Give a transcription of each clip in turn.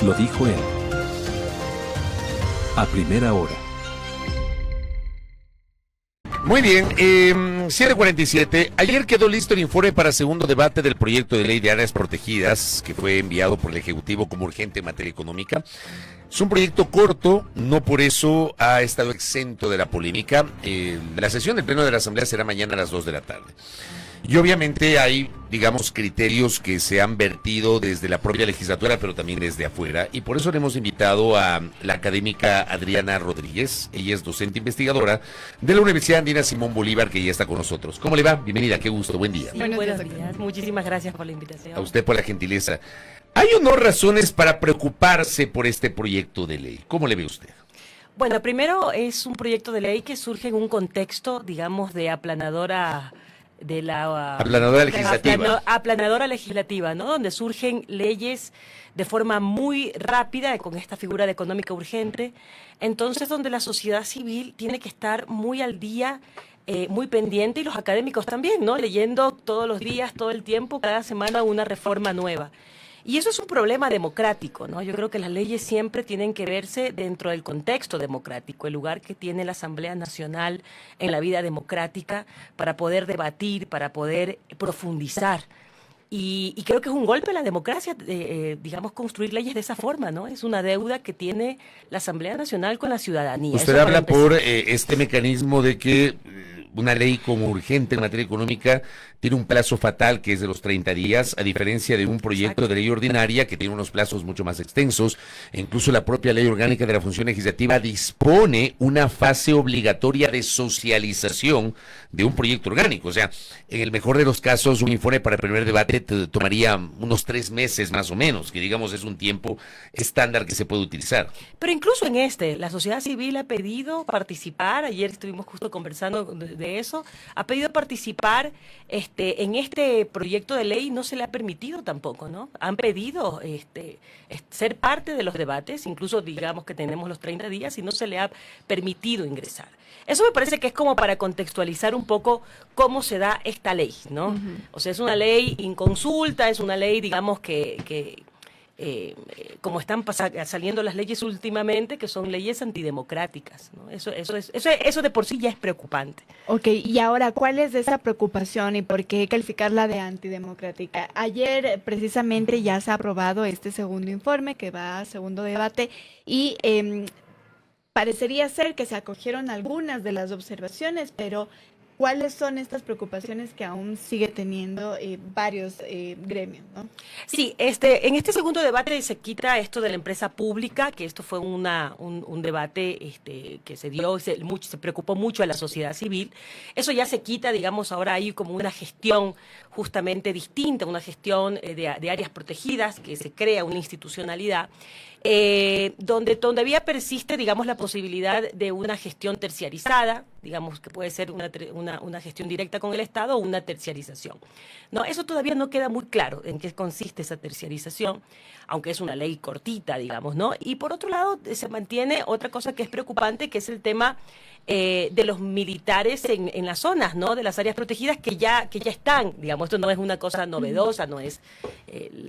Lo dijo él. A primera hora. Muy bien, 7:47. Ayer quedó listo el informe para segundo debate del proyecto de ley de áreas protegidas que fue enviado por el Ejecutivo como urgente en materia económica. Es un proyecto corto, no por eso ha estado exento de la polémica. La sesión del Pleno de la Asamblea será mañana a las 2 de la tarde. Y obviamente hay, digamos, criterios que se han vertido desde la propia legislatura, pero también desde afuera. Y por eso le hemos invitado a la académica Adriana Rodríguez. Ella es docente investigadora de la Universidad Andina Simón Bolívar, que ya está con nosotros. ¿Cómo le va? Bienvenida, qué gusto, buen día. Sí, buenos días. Muchísimas gracias por la invitación. A usted por la gentileza. ¿Hay o no razones para preocuparse por este proyecto de ley? ¿Cómo le ve usted? Bueno, primero es un proyecto de ley que surge en un contexto, digamos, de aplanadora de la aplanadora legislativa. Aplanadora legislativa, ¿no? Donde surgen leyes de forma muy rápida con esta figura de económica urgente. Entonces, donde la sociedad civil tiene que estar muy al día, muy pendiente, y los académicos también, ¿no? Leyendo todos los días, todo el tiempo, cada semana una reforma nueva. Y eso es un problema democrático, ¿no? Yo creo que las leyes siempre tienen que verse dentro del contexto democrático, el lugar que tiene la Asamblea Nacional en la vida democrática para poder debatir, para poder profundizar. Y creo que es un golpe a la democracia, digamos, construir leyes de esa forma, ¿no? Es una deuda que tiene la Asamblea Nacional con la ciudadanía. Usted habla por este mecanismo de que una ley como urgente en materia económica tiene un plazo fatal que es de los 30 días, a diferencia de un proyecto de ley ordinaria que tiene unos plazos mucho más extensos. E incluso la propia ley orgánica de la función legislativa dispone una fase obligatoria de socialización de un proyecto orgánico. O sea, en el mejor de los casos, un informe para el primer debate te tomaría unos 3 meses más o menos, que digamos es un tiempo estándar que se puede utilizar. Pero incluso en la sociedad civil ha pedido participar, ayer estuvimos justo conversando de eso, ha pedido participar en este proyecto de ley, no se le ha permitido tampoco, ¿no? Han pedido ser parte de los debates, incluso digamos que tenemos los 30 días y no se le ha permitido ingresar. Eso me parece que es como para contextualizar un poco cómo se da esta ley, ¿no? Uh-huh. O sea, es una ley inconsulta, es una ley, digamos, como están saliendo las leyes últimamente, que son leyes antidemocráticas, ¿no? Eso de por sí ya es preocupante. Ok, y ahora, ¿cuál es esa preocupación y por qué calificarla de antidemocrática? Ayer precisamente ya se ha aprobado este segundo informe que va a segundo debate y parecería ser que se acogieron algunas de las observaciones, pero ¿cuáles son estas preocupaciones que aún sigue teniendo varios gremios, ¿no? Sí, en este segundo debate se quita esto de la empresa pública, que esto fue un debate que se dio, se preocupó mucho a la sociedad civil. Eso ya se quita, digamos, ahora hay como una gestión justamente distinta, una gestión de áreas protegidas, que se crea una institucionalidad, donde todavía persiste, digamos, la posibilidad de una gestión terciarizada, digamos que puede ser una gestión directa con el Estado o una terciarización. No, eso todavía no queda muy claro en qué consiste esa terciarización, aunque es una ley cortita, digamos, ¿no? Y por otro lado, se mantiene otra cosa que es preocupante, que es el tema de los militares en las zonas, ¿no? De las áreas protegidas que ya están, digamos, esto no es una cosa novedosa, no es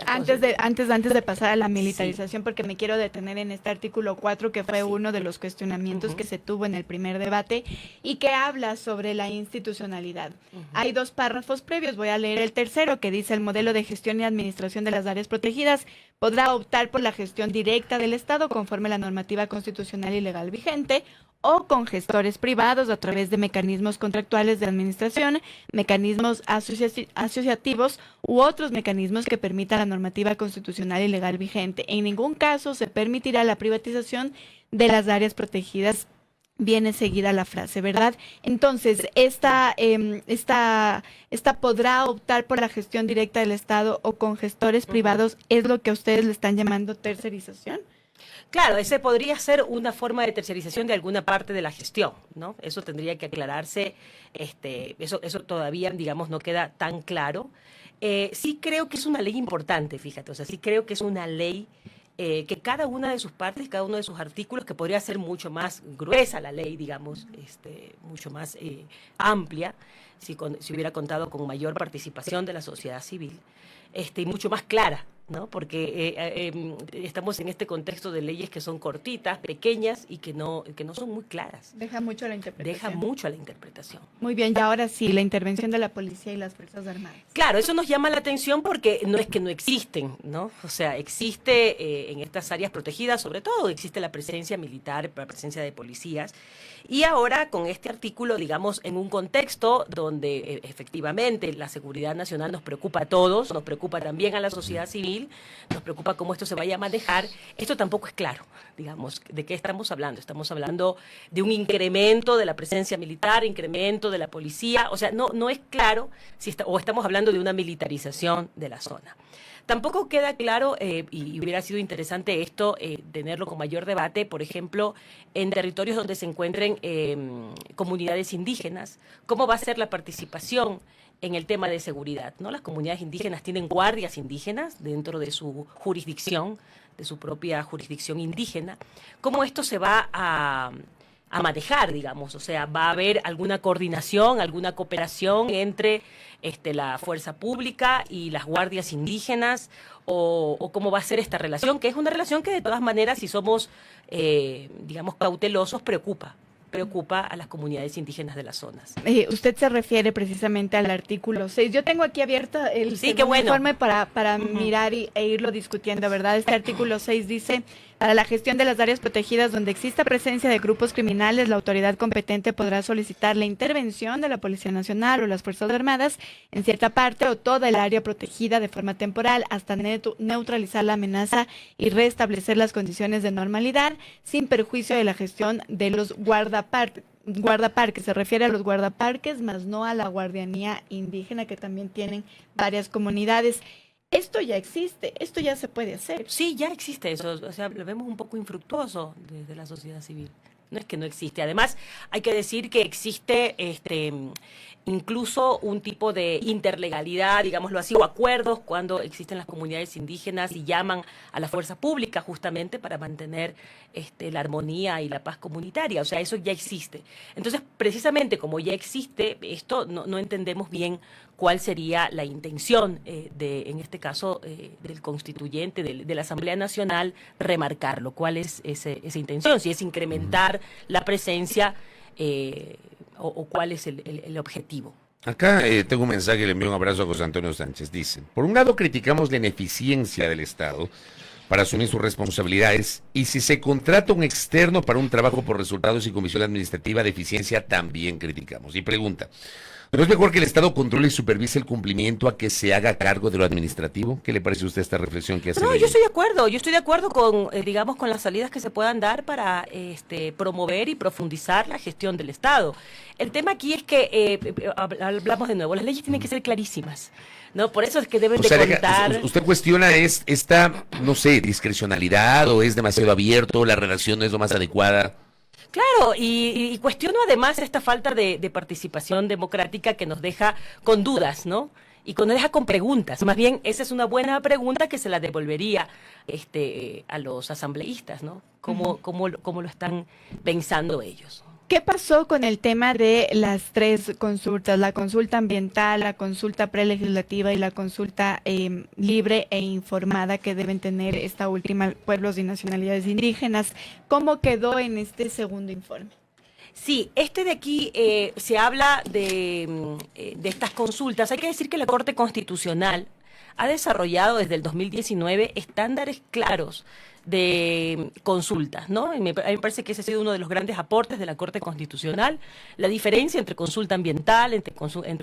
antes de pasar a la militarización, sí, porque me quiero detener en este artículo 4, que fue uno de los cuestionamientos que se tuvo en el primer debate y que habla sobre la institucionalidad. Hay 2 párrafos previos, voy a leer el tercero, que dice: el modelo de gestión y administración de las áreas protegidas podrá optar por la gestión directa del Estado conforme a la normativa constitucional y legal vigente, o con gestores privados a través de mecanismos contractuales de administración, mecanismos asociativos u otros mecanismos que permitan la normativa constitucional y legal vigente. En ningún caso se permitirá la privatización de las áreas protegidas. Viene seguida la frase, ¿verdad? Entonces, esta podrá optar por la gestión directa del Estado o con gestores privados, ¿es lo que ustedes le están llamando tercerización? Claro, ese podría ser una forma de terciarización de alguna parte de la gestión, ¿no? Eso tendría que aclararse, eso todavía, digamos, no queda tan claro. Sí creo que es una ley importante, fíjate, o sea, sí creo que es una ley que cada una de sus partes, cada uno de sus artículos, que podría ser mucho más gruesa la ley, digamos, mucho más amplia, si hubiera contado con mayor participación de la sociedad civil, y mucho más clara, ¿no? Porque estamos en este contexto de leyes que son cortitas, pequeñas y que no son muy claras. Deja mucho a la interpretación. Deja mucho a la interpretación. Muy bien, y ahora sí, la intervención de la policía y las Fuerzas Armadas. Claro, eso nos llama la atención porque no es que no existen, ¿no? O sea, existe en estas áreas protegidas, sobre todo existe la presencia militar, la presencia de policías. Y ahora con este artículo, digamos, en un contexto donde efectivamente la seguridad nacional nos preocupa a todos, nos preocupa también a la sociedad civil, nos preocupa cómo esto se vaya a manejar, esto tampoco es claro, digamos, ¿de qué estamos hablando? Estamos hablando de un incremento de la presencia militar, incremento de la policía, o sea, no es claro si o estamos hablando de una militarización de la zona. Tampoco queda claro, y hubiera sido interesante esto, tenerlo con mayor debate, por ejemplo, en territorios donde se encuentren comunidades indígenas, cómo va a ser la participación en el tema de seguridad, ¿no? Las comunidades indígenas tienen guardias indígenas dentro de su jurisdicción, de su propia jurisdicción indígena. ¿Cómo esto se va a manejar, digamos? O sea, ¿va a haber alguna coordinación, alguna cooperación entre la fuerza pública y las guardias indígenas? ¿O cómo va a ser esta relación? Que es una relación que de todas maneras, si somos, digamos, cautelosos, preocupa a las comunidades indígenas de las zonas. Usted se refiere precisamente al artículo 6. Yo tengo aquí abierto el informe para mirar e irlo discutiendo, ¿verdad? Este artículo 6 dice: para la gestión de las áreas protegidas donde exista presencia de grupos criminales, la autoridad competente podrá solicitar la intervención de la Policía Nacional o las Fuerzas Armadas en cierta parte o toda el área protegida de forma temporal hasta neutralizar la amenaza y restablecer las condiciones de normalidad sin perjuicio de la gestión de los guardaparques. Se refiere a los guardaparques, más no a la guardianía indígena, que también tienen varias comunidades. Esto ya existe, esto ya se puede hacer. Sí, ya existe eso, o sea, lo vemos un poco infructuoso desde la sociedad civil. No es que no existe. Además, hay que decir que existe incluso un tipo de interlegalidad, digámoslo así, o acuerdos cuando existen las comunidades indígenas y llaman a la fuerza pública justamente para mantener la armonía y la paz comunitaria. O sea, eso ya existe. Entonces, precisamente como ya existe esto, no entendemos bien cuál sería la intención en este caso, del constituyente, de la Asamblea Nacional, remarcarlo. ¿Cuál es esa intención? Si es incrementar la presencia o cuál es el objetivo. Acá tengo un mensaje, le envío un abrazo a José Antonio Sánchez. Dicen: por un lado criticamos la ineficiencia del Estado para asumir sus responsabilidades, y si se contrata un externo para un trabajo por resultados y comisión administrativa de eficiencia, también criticamos. Y pregunta: ¿no es mejor que el Estado controle y supervise el cumplimiento a que se haga cargo de lo administrativo? ¿Qué le parece a usted esta reflexión que hace? No, yo estoy de acuerdo con, digamos, con las salidas que se puedan dar para promover y profundizar la gestión del Estado. El tema aquí es que, hablamos de nuevo, las leyes tienen que ser clarísimas, ¿no? Por eso es que deben de contar. ¿Usted cuestiona esta, no sé, discrecionalidad, o es demasiado abierto, la relación no es lo más adecuada? Claro, y cuestiono además esta falta de participación democrática que nos deja con dudas, ¿no? Y que nos deja con preguntas. Más bien, esa es una buena pregunta que se la devolvería a los asambleístas, ¿no? ¿Cómo lo están pensando ellos? ¿Qué pasó con el tema de las tres consultas, la consulta ambiental, la consulta prelegislativa y la consulta libre e informada que deben tener esta última, pueblos y nacionalidades indígenas? ¿Cómo quedó en este segundo informe? Sí, de aquí se habla de estas consultas. Hay que decir que la Corte Constitucional ha desarrollado desde el 2019 estándares claros de consultas, ¿no? A mí me parece que ese ha sido uno de los grandes aportes de la Corte Constitucional, la diferencia entre consulta ambiental, entre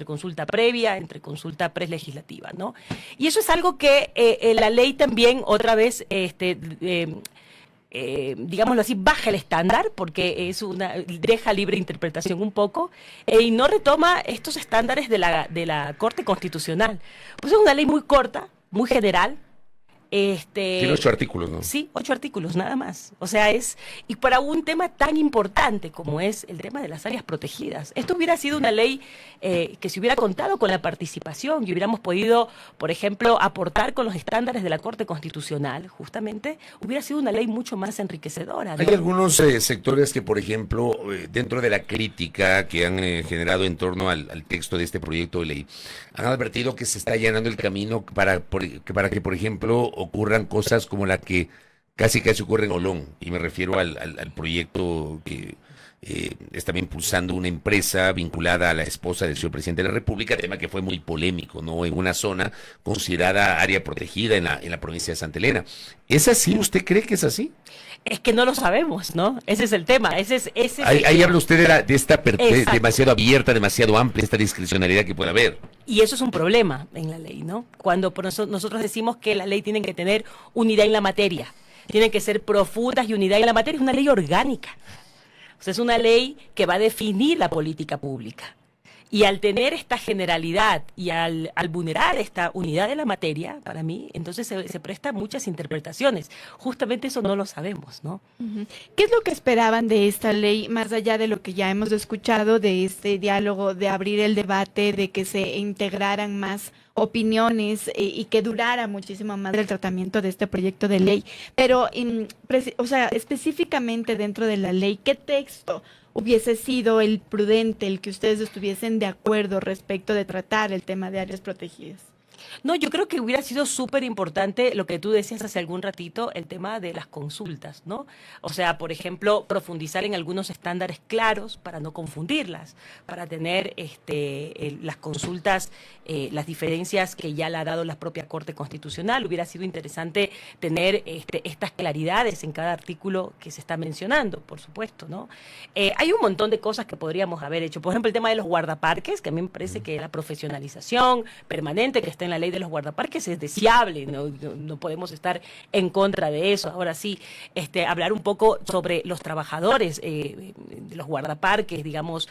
consulta previa, entre consulta prelegislativa, ¿no? Y eso es algo que la ley también otra vez digámoslo así, baja el estándar, porque deja libre interpretación un poco, y no retoma estos estándares de la Corte Constitucional. Pues es una ley muy corta, muy general, Tiene 8 artículos, ¿no? Sí, 8 artículos, nada más. O sea, y para un tema tan importante como es el tema de las áreas protegidas. Esto hubiera sido una ley que se hubiera contado con la participación y hubiéramos podido, por ejemplo, aportar con los estándares de la Corte Constitucional, justamente, hubiera sido una ley mucho más enriquecedora, ¿no? Hay algunos sectores que, por ejemplo, dentro de la crítica que han generado en torno al texto de este proyecto de ley, han advertido que se está allanando el camino para que, por ejemplo, ocurran cosas como la que casi ocurre en Olón, y me refiero al proyecto que estaba impulsando una empresa vinculada a la esposa del señor presidente de la República, tema que fue muy polémico, ¿no? En una zona considerada área protegida en la provincia de Santa Elena. ¿Es así? ¿Usted cree que es así? Es que no lo sabemos, ¿no? Ese es el tema. Ahí habla usted de esta demasiado abierta, demasiado amplia, esta discrecionalidad que puede haber. Y eso es un problema en la ley, ¿no? Cuando nosotros decimos que la ley tiene que tener unidad en la materia, tienen que ser profundas y unidad en la materia, es una ley orgánica. O sea, es una ley que va a definir la política pública. Y al tener esta generalidad y al vulnerar esta unidad de la materia, para mí, entonces se presta muchas interpretaciones. Justamente eso no lo sabemos, ¿no? ¿Qué es lo que esperaban de esta ley, más allá de lo que ya hemos escuchado, de este diálogo, de abrir el debate, de que se integraran más opiniones y que durara muchísimo más el tratamiento de este proyecto de ley? Pero, o sea, específicamente dentro de la ley, ¿qué texto hubiese sido el prudente, el que ustedes estuviesen de acuerdo respecto de tratar el tema de áreas protegidas? No, yo creo que hubiera sido súper importante lo que tú decías hace algún ratito, el tema de las consultas, ¿no? O sea, por ejemplo, profundizar en algunos estándares claros para no confundirlas, para tener las consultas, las diferencias que ya le ha dado la propia Corte Constitucional. Hubiera sido interesante tener estas claridades en cada artículo que se está mencionando, por supuesto, ¿no? Hay un montón de cosas que podríamos haber hecho. Por ejemplo, el tema de los guardaparques, que a mí me parece que la profesionalización permanente que está en la ley de los guardaparques es deseable, no podemos estar en contra de eso. Ahora sí, hablar un poco sobre los trabajadores de los guardaparques, digamos,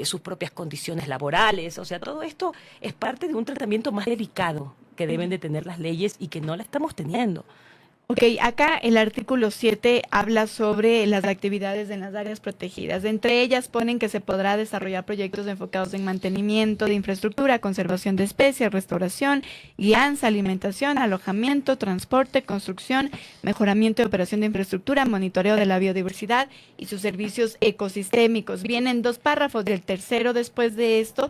sus propias condiciones laborales. O sea, todo esto es parte de un tratamiento más delicado que deben de tener las leyes y que no la estamos teniendo. Ok, acá el artículo 7 habla sobre las actividades en las áreas protegidas. Entre ellas ponen que se podrá desarrollar proyectos enfocados en mantenimiento de infraestructura, conservación de especies, restauración, guianza, alimentación, alojamiento, transporte, construcción, mejoramiento y operación de infraestructura, monitoreo de la biodiversidad y sus servicios ecosistémicos. Vienen 2 párrafos y el tercero después de esto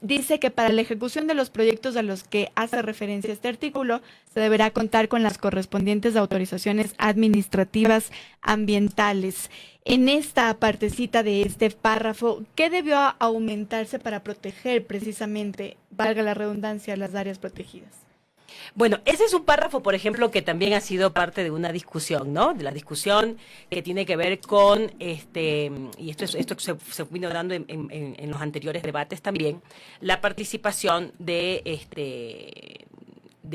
dice que para la ejecución de los proyectos a los que hace referencia este artículo se deberá contar con las correspondientes autorizaciones administrativas ambientales. En esta partecita de este párrafo, ¿qué debió aumentarse para proteger precisamente, valga la redundancia, las áreas protegidas? Bueno, ese es un párrafo, por ejemplo, que también ha sido parte de una discusión, ¿no? De la discusión que tiene que ver con, y esto se vino dando en los anteriores debates también, la participación de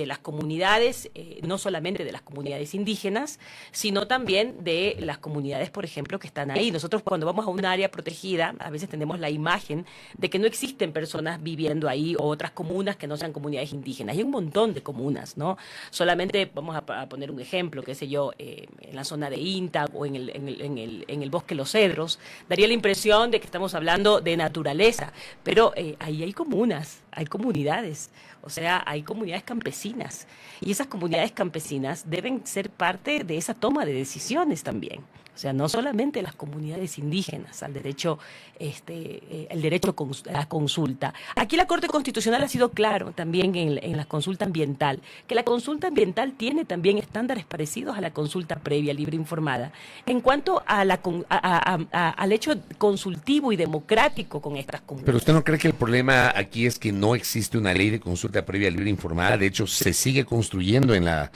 las comunidades, no solamente de las comunidades indígenas, sino también de las comunidades, por ejemplo, que están ahí. Nosotros cuando vamos a un área protegida, a veces tenemos la imagen de que no existen personas viviendo ahí o otras comunas que no sean comunidades indígenas. Hay un montón de comunas, ¿no? Solamente vamos a poner un ejemplo, qué sé yo, en la zona de Inta o en el bosque Los Cedros, daría la impresión de que estamos hablando de naturaleza, pero ahí hay comunas, hay comunidades. O sea, hay comunidades campesinas y esas comunidades campesinas deben ser parte de esa toma de decisiones también. O sea, no solamente las comunidades indígenas, al derecho, el derecho a la consulta. Aquí la Corte Constitucional ha sido claro también en la consulta ambiental, que la consulta ambiental tiene también estándares parecidos a la consulta previa, libre e informada, en cuanto a al hecho consultivo y democrático con estas comunidades. Pero usted no cree que el problema aquí es que no existe una ley de consulta previa, libre e informada. De hecho, se sigue construyendo en la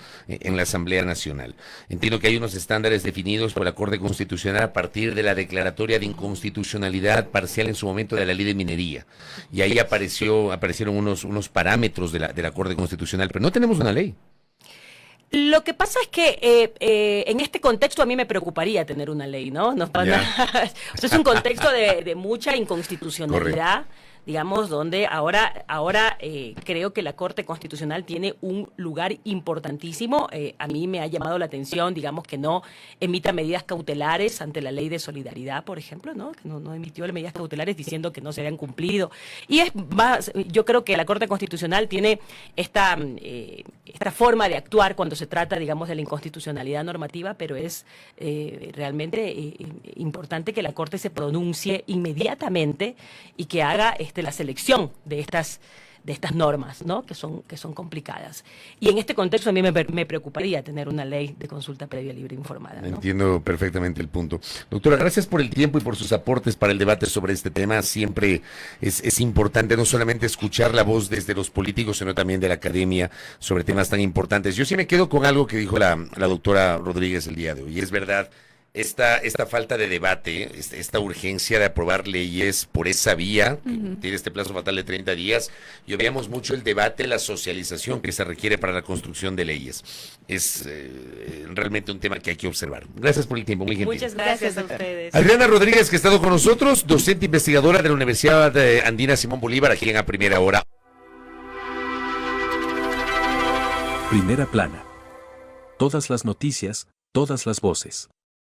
Asamblea Nacional. Entiendo que hay unos estándares definidos por la Corte Constitucional a partir de la declaratoria de inconstitucionalidad parcial en su momento de la ley de minería, y ahí aparecieron unos parámetros de la Corte Constitucional, pero no tenemos una ley. Lo que pasa es que en este contexto a mí me preocuparía tener una ley, ¿no? Es un contexto de mucha inconstitucionalidad. Correcto. digamos, donde ahora creo que la Corte Constitucional tiene un lugar importantísimo. A mí me ha llamado la atención, digamos, que no emita medidas cautelares ante la ley de solidaridad, por ejemplo, ¿no? Que no emitió las medidas cautelares diciendo que no se habían cumplido. Y yo creo que la Corte Constitucional tiene esta forma de actuar cuando se trata, digamos, de la inconstitucionalidad normativa, pero es realmente importante que la Corte se pronuncie inmediatamente y que haga la selección de estas normas, ¿no? que son complicadas. Y en este contexto a mí me preocuparía tener una ley de consulta previa, libre e informada, ¿no? Entiendo perfectamente el punto. Doctora, gracias por el tiempo y por sus aportes para el debate sobre este tema. Siempre es importante no solamente escuchar la voz desde los políticos, sino también de la academia sobre temas tan importantes. Yo sí me quedo con algo que dijo la doctora Rodríguez el día de hoy. Y es verdad, esta falta de debate, esta urgencia de aprobar leyes por esa vía, que tiene este plazo fatal de 30 días, y obviamos mucho el debate, la socialización que se requiere para la construcción de leyes. Es realmente un tema que hay que observar. Gracias por el tiempo, muy gentil. Muchas gracias a ustedes. Adriana Rodríguez, que ha estado con nosotros, docente investigadora de la Universidad Andina Simón Bolívar, aquí en A Primera Hora. Primera plana. Todas las noticias, todas las voces.